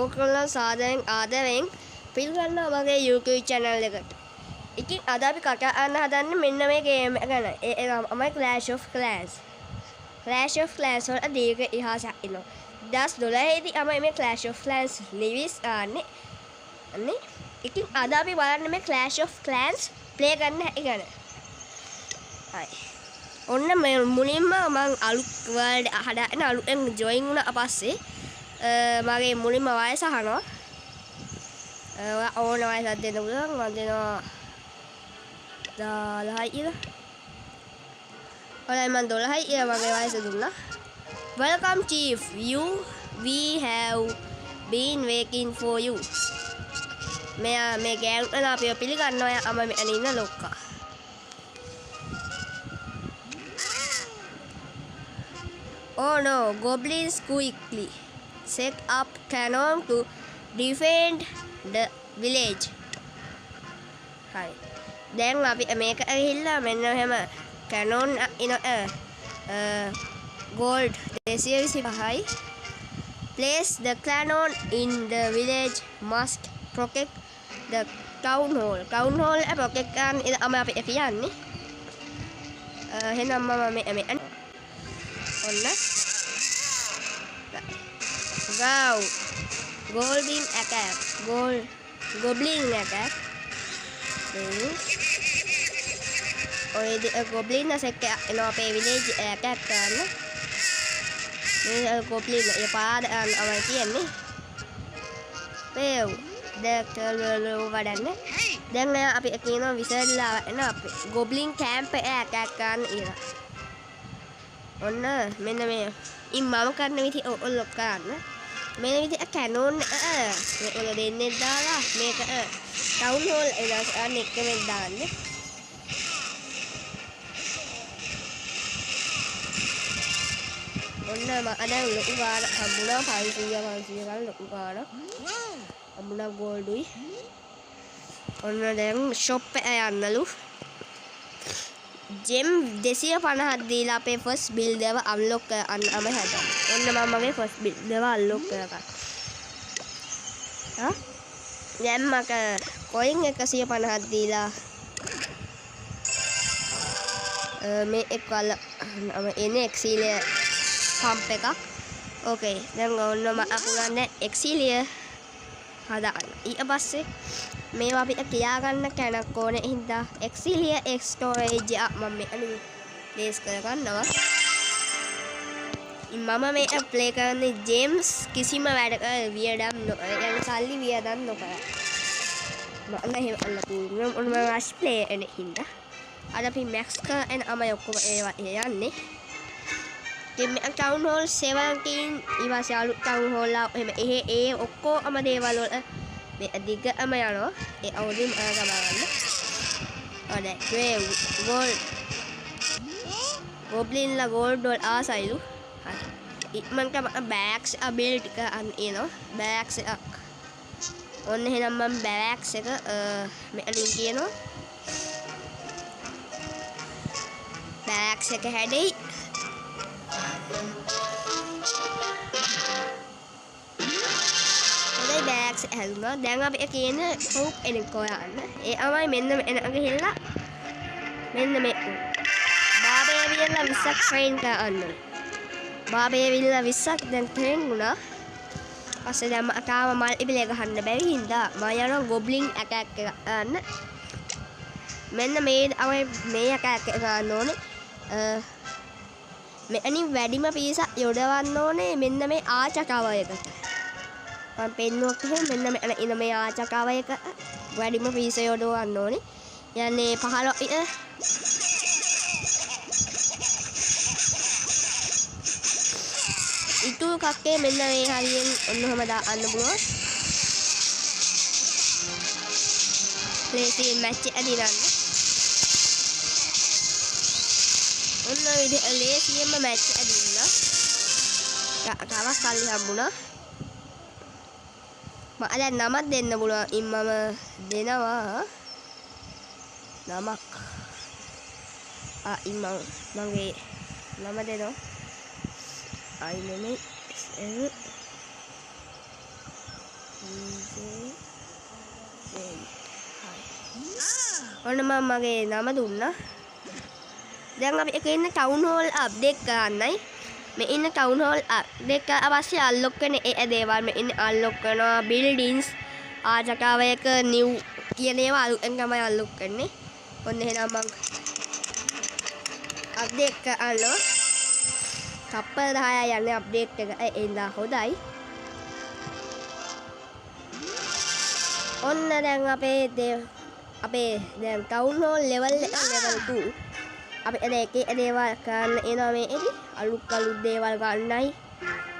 ඔයගොල්ලෝ සාදරයෙන් ආදරයෙන් පිළිගන්නවා මගේ YouTube channel එකට. ඉතින් අද අපි කතා කරන්න හදන්නේ මෙන්න මේ ගේම් එක ගැන. ඒ තමයි Clash of Clans. Clash of Clans වල දීර්ඝ ඉතිහාසයක් ඉන්නවා. 2012 දී තමයි මේ Clash of Clans ලිවිස් ආන්නේ. අනේ ඉතින් අද අපි බලන්නේ මේ Clash of Clans play කරන්න හැටි ගැන. හයි. ඔන්න මුලින්ම මම අලුත් වර්ල්ඩ් හදාගෙන අලුතෙන් ජොයින් වුණා පස්සේ මගේ මුලින්ම වයස අහනවා. ඕන වයසක් දෙන්න පුළුවන්. මම දෙනවා 10යි කියලා. ඔයාලා මම 12යි කියලා මගේ වයස දුන්නා. Welcome chief. We have been waiting for you. මේ ගෑම් වල අපිව පිළිගන්නවා. අම මෙතන ඉන්න ලොක්කා. Oh no, goblins quickly set up cannon to defend the village. Hi. Then අපි මේක ඇවිල්ලා මෙන්න එහෙම cannon in gold 225යි. Place the cannon in the village must protect the town hall. Town hall එක protect කරන්න ඉතින් අපි කියන්නේ. එහෙනම් මම මේ ඔන්න wow golden attack goblin attack ඔය goblin නැසෙක් එනවා අපේ village attack කරන්න මේ goblin ඒ පාද අමයි කියන්නේ පෙව් දැක්කල වඩන්නේ දැන් අපි කියනවා විසර්ලා එන අපේ goblin camp එක attack කරන්න ඉර ඔන්න මෙන්න මේ මම කරන විදිහ ඔයගොල්ලෝ කරන්න මෙන්න විදිහ කැනෝන් ඔයගොල්ලෝ දෙන්නේ දාලා මේක ටවුන් හෝල් අන්න එකෙන් දාන්න ඔන්න මම අද ලොකු ගාන හම්බුණා 500 ගාන ලොකු ගාන හම්බුණා ගෝල්ඩුයි ඔන්න දැන් ෂොප් එක යන්නලු gem 250ක් දීලා අපේ first build එක unlock කරන්න හදන්න. ඔන්න මම මගේ first build එක unlock කරගත්තා. දැන් මක coin 150ක් දීලා මේ එකවල එනේ exilier pump එකක්. ඕකේ. දැන් ඔන්න මම අකුරන්නේ exilier හදාගන්න. ඊට පස්සේ මේවා අපිට කියා ගන්න කැනක් ඕනේ හින්දා exilier storage එක මම මේ අනිත් ප්ලේස් කර ගන්නවා මම මේක ප්ලේ කරන්නේ ජේම්ස් කිසිම වැඩක වියදම් යන සල්ලි වියදම් නොකර මම එහෙම අල්ලපු මම රෂ් ප්ලේ එන හින්දා අද අපි මැක්ස් කරන අමයි ඔක්කොම ඒවා යන්නේ ඉතින් මේ ටවුන් හෝල් 17 ඊවසේ අලුත් ටවුන් හෝල් එහෙම ඒ ඔක්කොම දේවල් වල මේ දිගම යනවා ඒ අවුලින් ගමන්න ඔනේ ග්‍රේ ගෝල්ඩ් ගොබ්ලින් ලා ගෝල්ඩ් වල ආසයිලු හරි ඉක්මනට බෑග්ස් බිල් ටික එනවා බෑග්ස් එකක් ඔන්න එහෙනම් මම බෑග්ස් එක මෙතනින් කියනවා බෑග්ස් එක හැදෙයි බෑග්ස් හැදුනා දැන් අපි කියන හොප් එනක හොයන්න ඒ අමයි මෙන්න එනක ගිහිල්ලා මෙන්න මේ බාබේ විල්ලා 20ක් ට්‍රේන් කරන්න බාබේ විල්ලා 20ක් දැන් ට්‍රේන් වුණා පස්සේ දැන් තාම මල්ටිප්ලේ ගහන්න බැරි හින්දා මම යනවා ගොබ්ලින් ඇටැක් එක ගන්න මෙන්න මේ ඇටැක් එක ගන්න ඕනේ මෙතනින් වැඩිම පීසක් යොදවන්න ඕනේ මෙන්න මේ ආචකව එකට මම පෙන්නුවක් එහෙම මෙන්න මෙතන ඉන මේ ආචකව එක වැඩිම පීස යොදවන්න ඕනේ. යන්නේ 15 ඉතු කක්කේ මෙන්න මේ හරියෙන් ඔන්නෝම දාන්න පුළුවන්. ප්ලේසින් මැච් එක දිනන්න. ඔන්න ඔය විදිහ ලේසියෙන්ම මැච් එක දිනනවා. තවත් කල්ලි හම්බුණා. මම දැන් නමක් දෙන්න පුළුවන්. මම දෙනවා නමක්. මගේ නම දෙනවා. ඔන්න මම මගේ නම දුන්නා. දැන් අපි එකේ ඉන්න ටවුන් හෝල් අප්ඩේට් කරන්නයි. මේ ඉන්න ටවුන් හෝල් අප්ඩේට් කරලා අවශ්‍ය අන්ලොක් වෙන ඒ දේවල් මේ ඉන්න අන්ලොක් කරනවා. බිල්ඩින්ග්ස් ආජකාවයක නිව් කියන ඒවා අලුතෙන් තමයි අන්ලොක් කරන්නේ. ඔන්න එහෙනම් මම අප්ඩේට් කරනවා. කප්පල් 10යි යන්නේ අප්ඩේට් එක. ඒ ඉඳලා හොඳයි. ඔන්න දැන් අපේ දැන් ටවුන් හෝල් ලෙවල් 2 අපි එකේ දේවල් ගන්න එනවා මේ එදි අලුත් දේවල් ගන්නයි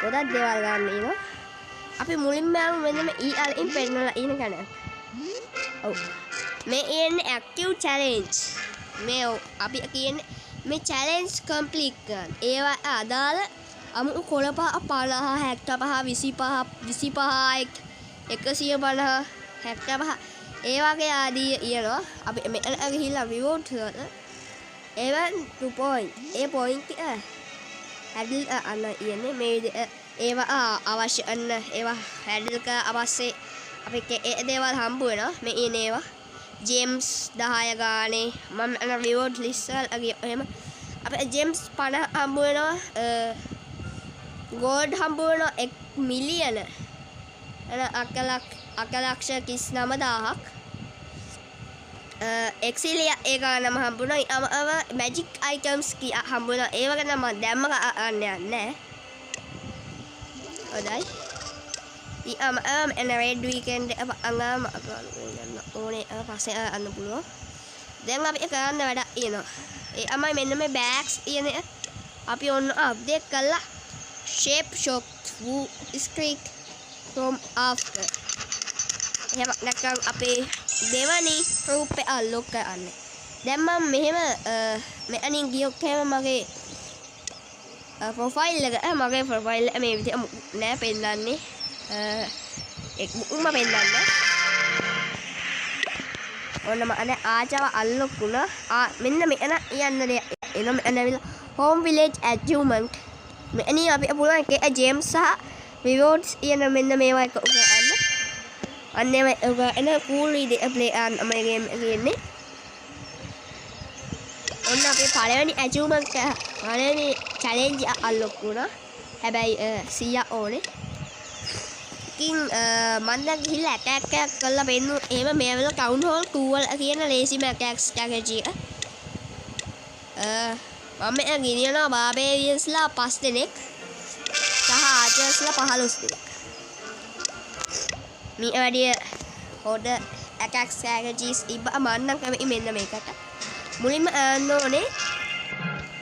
ගොඩක් දේවල් ගන්න එනවා අපි මුලින්ම යමු මෙන්න මේ ER පෙන්නලා ඉන්න කෙනෙක් ඔව් මේ ඉන්නේ ඇක්ටිව් චැලෙන්ජ් මේ අපි කියන්නේ මේ චැලෙන්ජ් කම්ප්ලීට් කරන්න ඒවා අදාළ අමු කොළපහ 50 65 25 150 65 ඒ වගේ ආදී ඉයනවා අපි මෙතන ගිහිල්ලා රිවෝඩ් කරලා even 2 point ඒ point හැඩල් අන්න ඉන්නේ මේ ඒවා අවශ්‍ය අන්න ඒවා හැඩල් ක අවශ්‍ය අපිට ඒ දේවල් හම්බ වෙනවා මේ ඉන්නේ ඒවා ජේම්ස් 10 ගානේ මම අන්න රිවෝඩ් ලිස්ට් වල එහෙම අපිට ජේම්ස් 50 හම්බ වෙනවා ගෝල්ඩ් හම්බ වෙනවා 1 මිලියන අකලක්ෂ 39000ක් එක්සිලියා ඒ ගානම හම්බුණා ඊම මැජික් අයිටම්ස් කී හම්බුණා ඒව ගැන මම දැම්ම ගන්න යන්නේ හොඳයි ඊම එන රෙඩ් වීකෙන්ඩ් අංගම යන්න ඕනේ පස්සේ අන්න පුළුවන් දැන් අපි කරන්න වැඩ ඉනවා ඒ අමයි මෙන්න මේ බෑග්ස් ඉන්නේ අපි ඔන්න අප්ඩේට් කළා ෂේප් ෂොක් වූ ස්ක්‍රීක් from after එහෙම නැත්නම් අපේ දෙවනි රූප එක අන්ලොක් කරන්න. දැන් මම මෙහෙම මෙතනින් ගියොත් එහෙම මගේ ප්‍රොෆයිල් එක මගේ ප්‍රොෆයිල් එක මේ විදිහට නෑ පෙන්නන්නේ. එක් මුකුම පෙන්නන්නේ. ඔන්න මම ආචාව අන්ලොක් වුණා. මෙන්න මෙතන යන්න දෙයක්. එනම් එනවිලා home village achievement. මෙතනින් අපි පුළුවන් එකේ ජේම්ස් සහ rewards කියන මෙන්න මේවා එක උගන්න. අන්නේ එන cool video play මේ game එකේ ඉන්නේ. ඔන්න අපේ පළවෙනි achievement එක පළවෙනි challenge අන්ලොක් වුණා. හැබැයි 100 ඕනේ. ඉතින් මම දැන් ගිහිල්ලා attack එකක් කරලා බෙන්නු. එහෙම මේ වෙලාව town hall 2 වල කියන lazy attack strategy එක. මම ගිනියනවා barbariansලා 5 දෙනෙක් සහ archersලා 15 දෙනෙක්. මේ වැඩිය හොඩ attack strategies ඉබ්බ මන්නම් කැමති මෙන්න මේකට. මුලින්ම ඕනේ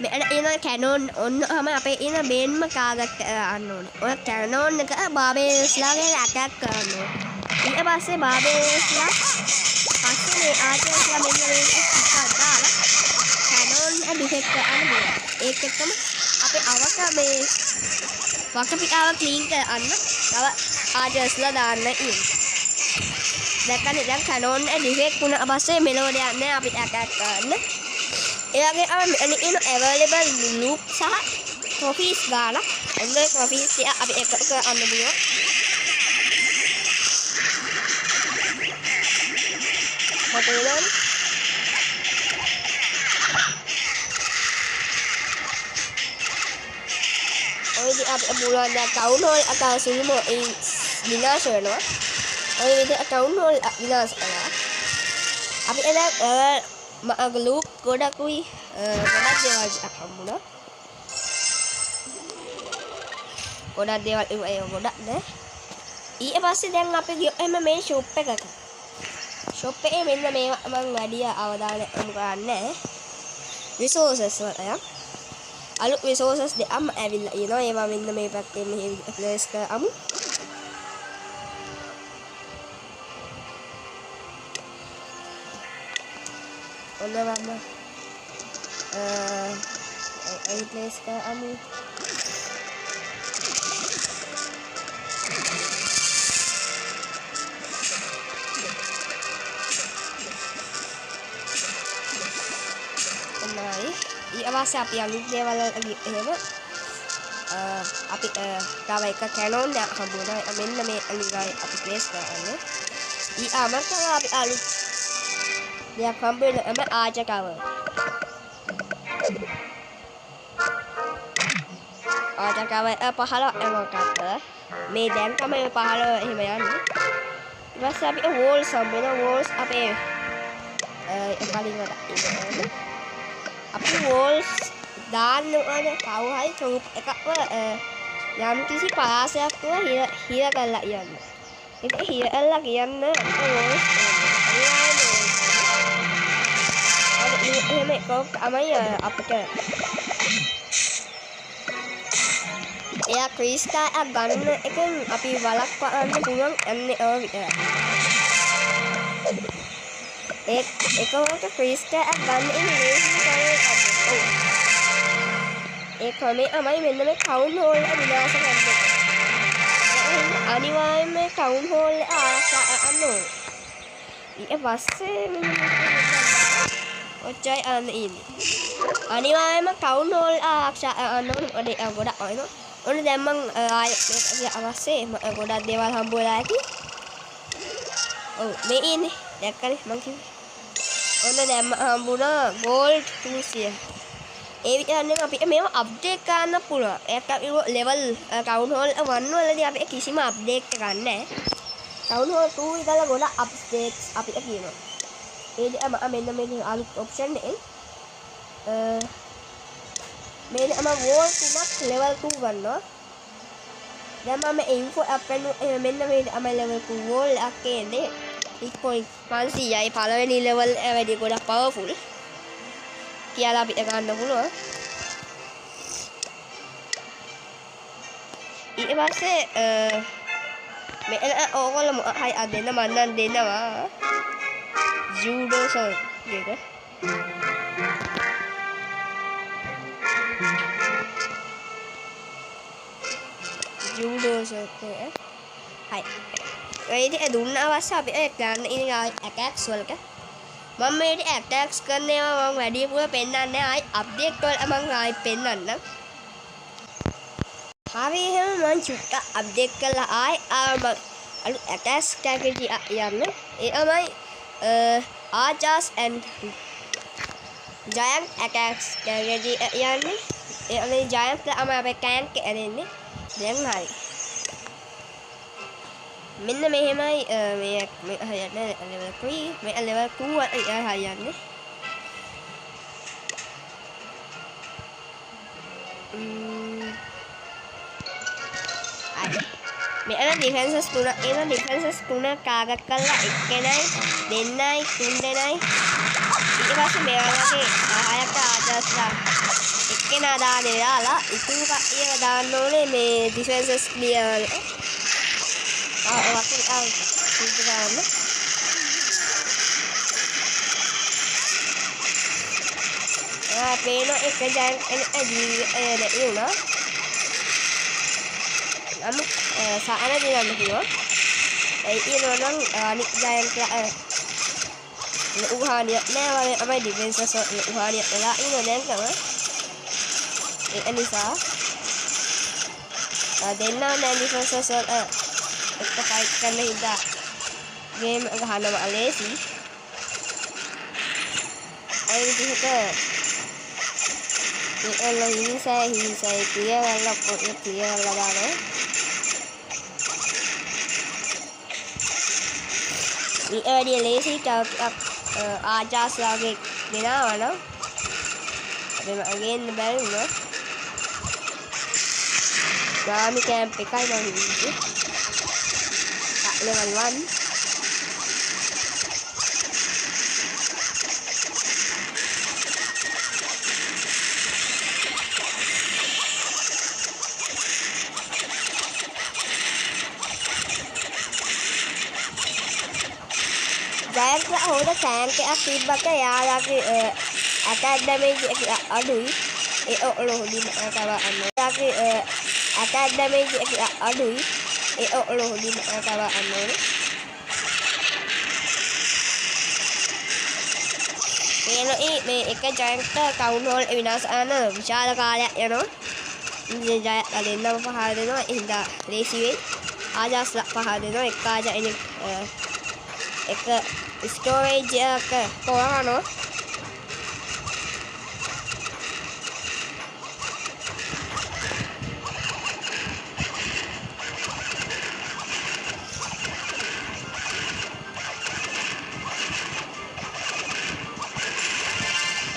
මෙන්න එන කැනෝන් ඔන්නම අපේ එන මේන්ම කාගත් අන්න ඕනේ. ඔය කැනෝන් එක බාබේස්ලාගේ ඇටැක් කරන්න ඕනේ. ඊට පස්සේ බාබේස්ලා පස්සේ මේ ආචාර්යලා මෙන්න මේක දාලා කැනෝන් ඩිෆෙක්ට් කරන්න ඕනේ. ඒක එක්කම අපේ අවක මේ වකපිටාව ක්ලීන් කරන්න තව ආචාර්යලා දාන්න ඉන්නේ. දැක්කනේ දැන් කැනෝන් ඩිෆෙක්ට් වුණා පස්සේ මෙලොවට යන්නේ අපිට ඇටැක් කරන්න. ඒ වගේ ඉන්න available loop සහ trophies ගාලා එන්නේ trophies අපි එක අන්න බලමු. මොකද ඔය අපි බලන්න town hall අතසුළුම විනාශ වෙනවා. ඔය විදිහට town hall විනාශ කරනවා. අපි එන ලූප් ගොඩකුයි ගොඩක් දේවල් හම්බුණා. ගොඩක් දේවල් ඒ ගොඩක් නේ. ඊට පස්සේ දැන් අපි එහෙම මේ shop එකකට. shop එකේ මෙන්න මේවා මම වැඩි අවධානය යොමු කරන්නේ resources වලට. අලුත් resources දෙකම ඇවිල්ලා ඉනවා. ඒවා මෙන්න මේ පැත්තේ මෙහෙ place කරමු. ඔන්න මම ඒ ප්ලේස් කරමු. ඔන්නයි ඊවස්සේ අපි අලුත් දේවල් එහෙම අපි තව එක කැනෝන් එකක් හම්බුණා. මෙන්න මේ අනිවාර්ය අපි ප්ලේස් කරන්න. ඊ අමතක අපි අලුත් දෙයක් හම්බුනේ ආචර් කවර්. ආචර් කවර් 15 එමකට. මේ දැන් තමයි 15 එහෙම යන්නේ. ඊට පස්සේ අපි වෝල්ස් හම්බුණා. වෝල්ස් අපේ කලින් වල අපි වෝල්ස් දාන්න ඕනේ කවු හරි ට්‍රූප් එකක්ව යම් කිසි පරාසයක් තුළ හිර කරලා යන්න. ඒක හිර කරලා කියන්න වෝල්ස් එහෙම එකක් තමයි අපිට එයා ක්‍රිස්ටා එක ගන්න එකෙන් අපි වළක්වන්න පුළුවන් යන්නේ විතරයි. එකකට ක්‍රිස්ටා එක ගන්න ඉන්නේ ලේසි තමයි. ඒ ක්‍රමේ තමයි මෙන්න මේ ටවුන් හෝල් එක විනාශ කරන්නේ. අනිවාර්යයෙන්ම ටවුන් හෝල් එක ආරක්ෂා කරන්න ඕනේ. ඊට පස්සේ ඔච්චරයි අන්න ඉන්නේ. අනිවාර්යයෙන්ම ටවුන් හෝල් ආරක්ෂා කරන්න ඕනේ. ගොඩක් වයින්නවා. ඔන්න දැන් මං ආයෙත් අවශ්‍යයි ගොඩක් දේවල් හම්බ වෙලා ඇති. ඔව් මේ ඉන්නේ. දැක්කනේ මං කිව්වේ. ඔන්න දැන් හම්බුණා ගෝල්ඩ් 200. ඒ විතරනේ අපිට මේව අප්ඩේට් කරන්න පුළුවන්. ඒක අපි ලෙවල් ටවුන් හෝල් 1 වලදී අපි කිසිම අප්ඩේට් එකක් නැහැ. ටවුන් හෝල් 2 ඉඳලා ගොඩක් අප්ඩේට්ස් අපිට කියනවා. ඒ මෙන්න මේ අලුත් ඔප්ෂන් එකෙන් මෙන්න වෝල් 3ක් ලෙවල් 2 ගන්නවා. දැන් මම ඉන්ෆෝ අප් කරන මෙන්න මේ ලෙවල් 2 වෝල් එකක් එන්නේ 6.500යි පළවෙනි ලෙවල් වැඩි ගොඩක් පවර්ෆුල්. කියලා අපිට ගන්න පුළුවන්. ඊට පස්සේ මේ ඕගොල්ලෝ හයි අදෙන්න මම නම් දෙනවා ජූඩෝ සර් එක. ජූඩෝ සර් එක. හයි. ඒ ඉතින් දුන්න අවශ්‍ය අපිට ගන්න ඉතින් ඇටැක්ස් වලට මම මේ ඇටැක්ස් කරන ඒවා මම වැඩිපුර පෙන්නන්නේ ආයි අප්ඩේට් වල මම ආයි පෙන්නන්න. හරි එහෙනම් මම චුට්ටක් අප්ඩේට් කරලා ආයි අලුත් ඇටැක්ස් ස්ට්‍රැටජි යන්න. ඒ තමයි ආචර්ස් ඇන්ඩ් ජයන්ට් ඇටැක්ස් ස්ට්‍රැටජි යන්නේ. ඒ අනේ ජයන්ට් තමයි අපේ ටැන්ක් එක එන්නේ. දැන් හරි. මෙන්න මෙහෙමයි මේ හරියන්නේ level 3 මේ level 2 හරියන්නේ. මෙන්න ඩිෆෙන්සස් තුනක් එන ඩිෆෙන්සස් තුනක් ටාගට් කරලා එක්කෙනයි දෙන්නයි තුන් දෙනයි ඊට පස්සේ මේ වගේ 10ක් ආචාස්ලා එක්කෙනා දාන්නේ දාලා ඉතුරු කට්ටියව දාන්න ඕනේ මේ ඩිෆෙන්සස් clear waktu itu kan peno jangan di ini namun saatnya di dalam itu ini orang nik jangan uhan ya nah apa defense uhan ya lah ini dan kan ini sah dan now defense එක fight කරන හින්දා game එක ගහනවා ලේසි. ඒ විදිහට මේක හිංසයි කියලා පොඩි කියලා දානවා. මේ වැඩි ලේසි ටක් ආජාස් වගේ ගෙනාවනම් අපි මගෙන් බැරි වුණා. ගාමි කැම්ප් එකයි මම ඉන්නේ. level 1 ජයන්ට්ලා හොද ටැන්ක් එකක් තිබ්බට යාළුවාගේ ඇටැක් ඩැමේජ් එක අඩුයි. ඒ ඔලොහොඩි තව අන්න. යාළුවාගේ ඇටැක් ඩැමේජ් එක අඩුයි. ඒ ඔලොහොඩි තව අන්න. මේ එක ජයන්ට් ටවුන් හෝල් විනාශ කරන විශාල කාලයක් යනවා. ජය දෙන්නම පහර දෙනවා. එහෙනම් ලේසි වෙයි. ආජාස්ලා පහර දෙනවා. එක ආජා එන එක ස්ටෝරේජ් එක කොහොමනෝ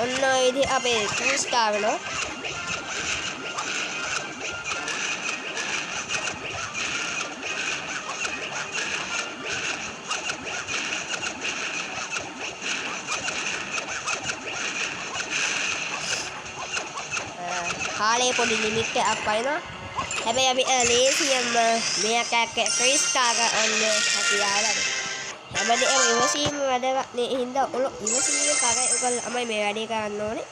ඔන්න ඔය විදිහ අපේ 2 ස්ටාර් වෙනවා. කාලේ පොඩි ලිමිට් එකක් වයින්නවා. හැබැයි අපි ලේසියෙන්ම මේක 3 ස්ටාර් ගන්න හැකියාව හැමදේම ඉවසීම වැඩගත් නේ. හින්දා ඔල ඉවසීම කරේ ඔයගොල්ලෝ තමයි මේ වැඩේ කරන්න ඕනේ.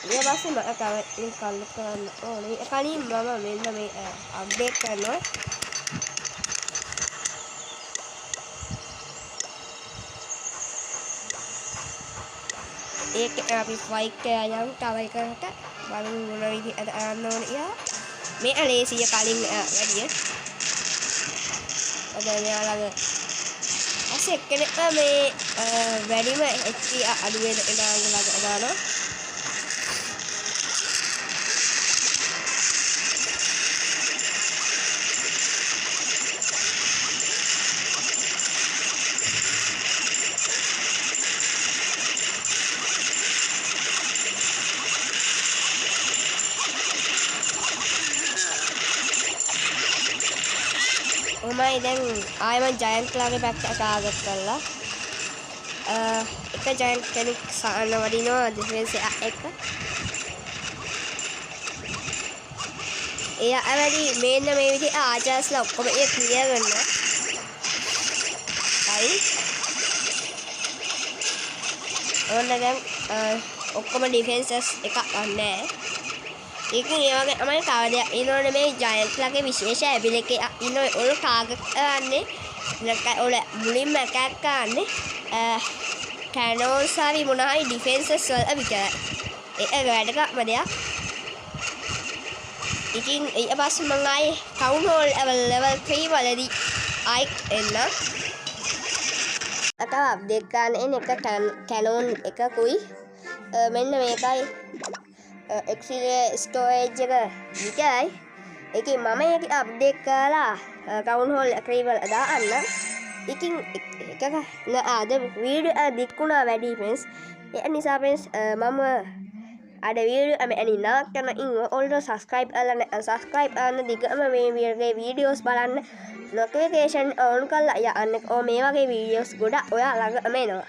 ඊට පස්සේ මම තව ලින්ක් කල්ල කරන්න ඕනේ. කලින් මම මෙන්න මේ අප්ඩේට් කරනවා. ඒක අපි ෆයික් යම් තව එකකට බලමු මොන විදිහට අරන්න ඕනේ. මේ ලේසිය කලින් වැඩිය අද මෙයාලගේ ඇස් එක්කෙනෙක් මේ වැඩිම HP අඩු වෙන එනාගලට දානවා. මම දැන් ආයෙම ජයන්ට් ලාගේ පැත්තට ආගත් කරලා එක ජයන්ට් කෙනෙක් සාන්න වඩිනවා ඩිෆෙන්ස් එක. එයා වැඩි මේන්න මේ විදිහට ආජාස්ලා ඔක්කොම ඒ ක්ලියර් කරනවා. හරි. ඕන්න දැන් ඔක්කොම ඩිෆෙන්සස් එකක් නැහැ. ඉතින් ඒ වගේ තමයි තව දෙයක් ඉන්නෝනේ මේ ජයන්ට් ලාගේ විශේෂ ඇබිලිටි එකක් ඉන්නෝනේ. ඔය ටාගට් කරන්නේ නැත්නම් ඔය මුලින්ම අටැක් කරන්නේ කැනෝන්ස් හරි මොනවායි ඩිෆෙන්සස් වල විතරයි. ඒක වැඩකම දෙයක්. ඉතින් ඊට පස්සේ මම ආයේ ටවුන් හෝල් ලෙවල් 3 වලදී ආයි එන්න අත අප්ඩේට් කරන්න එන එක කැනෝන් එකකුයි මෙන්න මේකයි එක්සිලේ ස්ටෝරේජ් එක විතරයි. ඒකේ මම ඒක අප්ඩේට් කරලා ටවුන් හෝල් 3 වල දාන්න. ඉතින් එකක අද වීඩියෝ දික්ුණා වැඩි ෆ්‍රෙන්ඩ්ස්. ඒ නිසා ෆ්‍රෙන්ඩ්ස් මම අද වීඩියෝ අමෙනි නවත්තන ඉන්න ඔයාලට සබ්ස්ක්‍රයිබ් කරන්න දිගම මේ වීඩියෝස් බලන්න නොටිෆිකේෂන් ඔන් කරලා යන්න. මේ වගේ වීඩියෝස් ගොඩක් ඔයා ළඟම එනවා.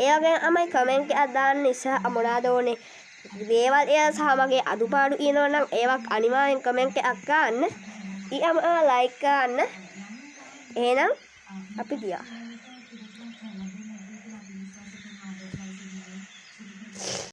ඒ වගේම අමයි කමෙන්ට් එකක් දාන්න ඉස්සර මොනවාද ඕනේ දේවල් සහ මගේ අඩුපාඩු කියනවා නම් ඒවත් අනිවාර්යෙන් කමෙන්ට් එකක් ගන්න. ඊයම ලයික් කරන්න. එහෙනම් අපි ගියා.